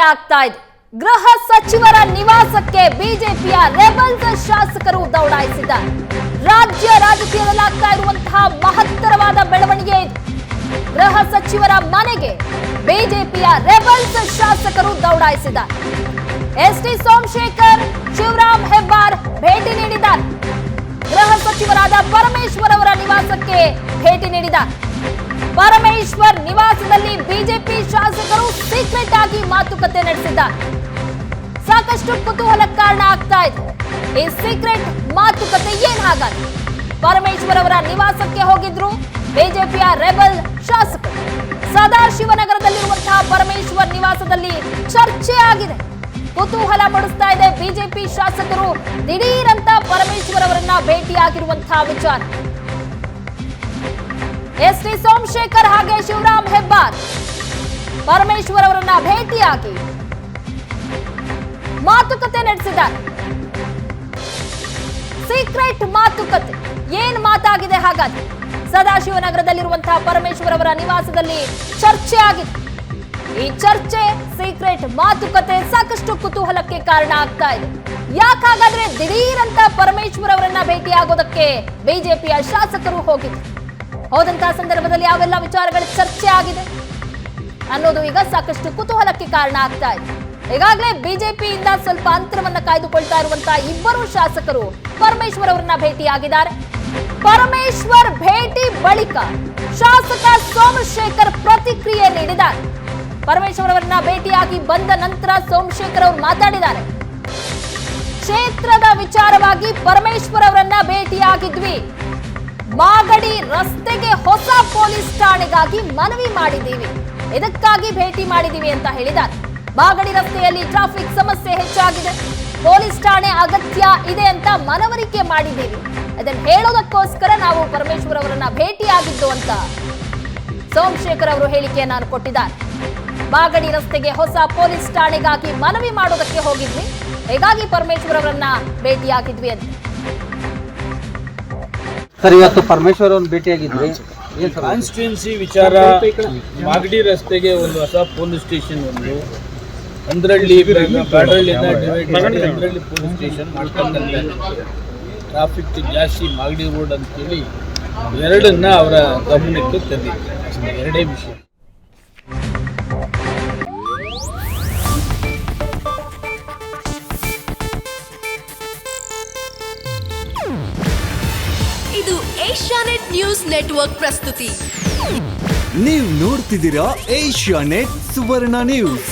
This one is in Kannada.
ಬೆಳವಣಿಗೆ ಆಗ್ತಾ ಇದೆ. ಗೃಹ ಸಚಿವರ ನಿವಾಸಕ್ಕೆ ಬಿಜೆಪಿಯ ರೆಬಲ್ಸ್ ಶಾಸಕರು ದೌಡಾಯಿಸಿದ್ದಾರೆ. ರಾಜ್ಯ ರಾಜಕೀಯದಲ್ಲಿ ಆಗ್ತಾ ಇರುವಂತಹ ಮಹತ್ತರವಾದ ಬೆಳವಣಿಗೆ ಇದು. ಗೃಹ ಸಚಿವರ ಮನೆಗೆ ಬಿಜೆಪಿಯ ರೆಬಲ್ಸ್ ಶಾಸಕರು ದೌಡಾಯಿಸಿದ್ದಾರೆ. ಎಸ್ಟಿ ಸೋಮಶೇಖರ್, ಶಿವರಾಮ್ ಹೆಬ್ಬಾರ್ ಭೇಟಿ ನೀಡಿದ್ದಾರೆ. ಗೃಹ ಸಚಿವರಾದ ಪರಮೇಶ್ವರ್ ಅವರ ನಿವಾಸಕ್ಕೆ ಭೇಟಿ ನೀಡಿದ್ದಾರೆ. ಪರಮೇಶ್ವರ್ ನಿವಾಸದಲ್ಲಿ ಬಿಜೆಪಿ ಶಾಸಕರು ಸೀಕ್ರೆಟ್ ಆಗಿ ಮಾತುಕತೆ ನಡೆಸಿದ್ದಾರೆ. ಸಾಕಷ್ಟು ಕುತೂಹಲಕ್ಕೆ ಕಾರಣ ಆಗ್ತಾ ಇದೆ. ಈ ಸೀಕ್ರೆಟ್ ಮಾತುಕತೆ ಏನ್ ಹಾಗಾದ್ರೆ? ಪರಮೇಶ್ವರ್ ಅವರ ನಿವಾಸಕ್ಕೆ ಹೋಗಿದ್ರು ಬಿಜೆಪಿಯ ರೆಬಲ್ ಶಾಸಕರು. ಸದಾಶಿವನಗರದಲ್ಲಿರುವಂತಹ ಪರಮೇಶ್ವರ್ ನಿವಾಸದಲ್ಲಿ ಚರ್ಚೆ ಆಗಿದೆ. ಕುತೂಹಲ ಮೂಡಿಸ್ತಾ ಇದೆ ಬಿಜೆಪಿ ಶಾಸಕರು ದಿಢೀರಂತ ಪರಮೇಶ್ವರ್ ಅವರನ್ನ ಭೇಟಿಯಾಗಿರುವಂತಹ ವಿಚಾರ. ಎಸ್ಟಿ ಸೋಮಶೇಖರ್ ಹಾಗೆ ಶಿವರಾಮ್ ಹೆಬ್ಬಾರ್ ಪರಮೇಶ್ವರ್ ಅವರನ್ನ ಭೇಟಿಯಾಗಿ ಮಾತುಕತೆ ನಡೆಸಿದ್ದಾರೆ. ಸೀಕ್ರೆಟ್ ಮಾತುಕತೆ ಏನ್ ಮಾತಾಗಿದೆ ಹಾಗಾದ್ರೆ? ಸದಾಶಿವನಗರದಲ್ಲಿರುವಂತಹ ಪರಮೇಶ್ವರ್ ಅವರ ನಿವಾಸದಲ್ಲಿ ಚರ್ಚೆ ಆಗಿದೆ. ಈ ಚರ್ಚೆ, ಸೀಕ್ರೆಟ್ ಮಾತುಕತೆ ಸಾಕಷ್ಟು ಕುತೂಹಲಕ್ಕೆ ಕಾರಣ ಆಗ್ತಾ ಇದೆ. ಯಾಕಾಗಾದ್ರೆ ದಿಢೀರಂತ ಪರಮೇಶ್ವರ್ ಅವರನ್ನ ಭೇಟಿಯಾಗೋದಕ್ಕೆ ಬಿಜೆಪಿಯ ಶಾಸಕರು ಹೋಗಿದ್ರು? ಹೋದಂತಹ ಸಂದರ್ಭದಲ್ಲಿ ಯಾವೆಲ್ಲ ವಿಚಾರಗಳ ಚರ್ಚೆ ಆಗಿದೆ ಅನ್ನೋದು ಈಗ ಸಾಕಷ್ಟು ಕುತೂಹಲಕ್ಕೆ ಕಾರಣ ಆಗ್ತಾ ಇದೆ. ಈಗಾಗಲೇ ಬಿಜೆಪಿಯಿಂದ ಸ್ವಲ್ಪ ಅಂತರವನ್ನ ಕಾಯ್ದುಕೊಳ್ತಾ ಇರುವಂತಹ ಇಬ್ಬರು ಶಾಸಕರು ಪರಮೇಶ್ವರ್ ಅವರನ್ನ ಭೇಟಿಯಾಗಿದ್ದಾರೆ. ಪರಮೇಶ್ವರ್ ಭೇಟಿ ಬಳಿಕ ಶಾಸಕ ಸೋಮಶೇಖರ್ ಪ್ರತಿಕ್ರಿಯೆ ನೀಡಿದ್ದಾರೆ. ಪರಮೇಶ್ವರ್ ಅವರನ್ನ ಭೇಟಿಯಾಗಿ ಬಂದ ನಂತರ ಸೋಮಶೇಖರ್ ಅವರು ಮಾತಾಡಿದ್ದಾರೆ. ಕ್ಷೇತ್ರದ ವಿಚಾರವಾಗಿ ಪರಮೇಶ್ವರ್ ಅವರನ್ನ ಭೇಟಿಯಾಗಿದ್ವಿ. ಮಾಗಡಿ ರಸ್ತೆಗೆ ಹೊಸ ಪೊಲೀಸ್ ಠಾಣೆಗಾಗಿ ಮನವಿ ಮಾಡಿದ್ದೀವಿ, ಇದಕ್ಕಾಗಿ ಭೇಟಿ ಮಾಡಿದ್ದೀವಿ ಅಂತ ಹೇಳಿದ್ದಾರೆ. ಮಾಗಡಿ ರಸ್ತೆಯಲ್ಲಿ ಟ್ರಾಫಿಕ್ ಸಮಸ್ಯೆ ಹೆಚ್ಚಾಗಿದೆ, ಪೊಲೀಸ್ ಠಾಣೆ ಅಗತ್ಯ ಇದೆ ಅಂತ ಮನವರಿಕೆ ಮಾಡಿದ್ದೀವಿ. ಅದನ್ನು ಹೇಳೋದಕ್ಕೋಸ್ಕರ ನಾವು ಪರಮೇಶ್ವರ್ ಅವರನ್ನ ಭೇಟಿಯಾಗಿದ್ದು ಅಂತ ಸೋಮಶೇಖರ್ ಅವರು ಹೇಳಿಕೆಯನ್ನ ಕೊಟ್ಟಿದ್ದಾರೆ. ಮಾಗಡಿ ರಸ್ತೆಗೆ ಹೊಸ ಪೊಲೀಸ್ ಠಾಣೆಗಾಗಿ ಮನವಿ ಮಾಡೋದಕ್ಕೆ ಹೋಗಿದ್ವಿ, ಹೀಗಾಗಿ ಪರಮೇಶ್ವರ್ ಅವರನ್ನ ಭೇಟಿಯಾಗಿದ್ವಿ ಅಂತ. ಸರ್, ಇವತ್ತು ಪರಮೇಶ್ವರ್ ಅವ್ರನ್ನ ಭೇಟಿಯಾಗಿದ್ವಿ. ಕಾನ್ಸ್ಟಿಟ್ಯೂನ್ಸಿ ವಿಚಾರ, ಮಾಗಡಿ ರಸ್ತೆಗೆ ಒಂದು ಹೊಸ ಪೊಲೀಸ್ ಸ್ಟೇಷನ್, ಒಂದು ಅಂದ್ರಳ್ಳಿ ಬ್ಯಾಡ್ರಳ್ಳಿಯಿಂದ ಡಿವೈಡ್ ಮಾಡಿ ಅಂದ್ರಳ್ಳಿ ಪೊಲೀಸ್ ಸ್ಟೇಷನ್ ಮಾಡ್ಕೊಂಡಂತೆ ಟ್ರಾಫಿಕ್ ಜಾಸ್ತಿ ಮಾಗಡಿ ರೋಡ್ ಅಂತೇಳಿ ಎರಡನ್ನ ಅವರ ಗಮನಕ್ಕೆ ತಂದಿದ್ದಾರೆ. ಎರಡೇ ವಿಷಯ. ಇದು ಏಷ್ಯಾನೆಟ್ ನ್ಯೂಸ್ ನೆಟ್ವರ್ಕ್ ಪ್ರಸ್ತುತಿ. ನೀವು ನೋಡ್ತಿದ್ದೀರಾ ಏಷ್ಯಾನೆಟ್ ಸುವರ್ಣ ನ್ಯೂಸ್.